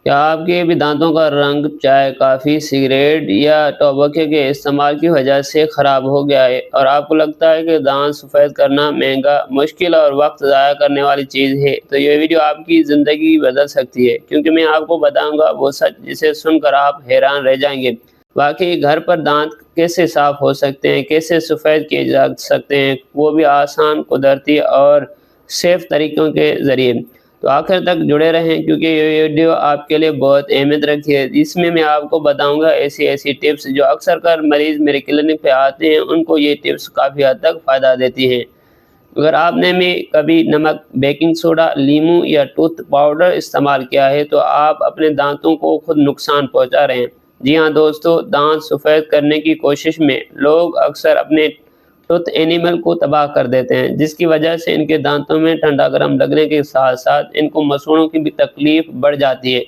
क्या आपके भी दांतों का रंग चाय, कॉफ़ी, सिगरेट या टोबैको के इस्तेमाल की वजह से खराब हो गया है और आपको लगता है कि दांत सफ़ेद करना महंगा, मुश्किल और वक़्त ज़ाया करने वाली चीज़ है? तो ये वीडियो आपकी ज़िंदगी बदल सकती है, क्योंकि मैं आपको बताऊँगा वो सच जिसे सुनकर आप हैरान रह जाएँगे। वाक़ई घर पर दांत कैसे साफ़ हो सकते हैं, कैसे सफ़ेद किए जा सकते हैं, वो भी आसान, कुदरती और सेफ़ तरीकों के ज़रिए। तो आखिर तक जुड़े रहें, क्योंकि ये वीडियो आपके लिए बहुत अहमियत रखती है। इसमें मैं आपको बताऊँगा ऐसी-ऐसी टिप्स जो अक्सर कर मरीज़ मेरे क्लिनिक पे आते हैं, उनको ये टिप्स काफ़ी हद तक फ़ायदा देती हैं। अगर आपने में कभी नमक, बेकिंग सोडा, लीमू या टूथ पाउडर इस्तेमाल किया है, तो आप अपने दाँतों को खुद नुकसान पहुँचा रहे हैं। जी हाँ दोस्तों, दाँत सफ़ेद करने की कोशिश में लोग अक्सर अपने टूथ एनिमल को तबाह कर देते हैं, जिसकी वजह से इनके दाँतों में ठंडा-गरम लगने के साथ-साथ इनको मसूड़ों की भी तकलीफ़ बढ़ जाती है।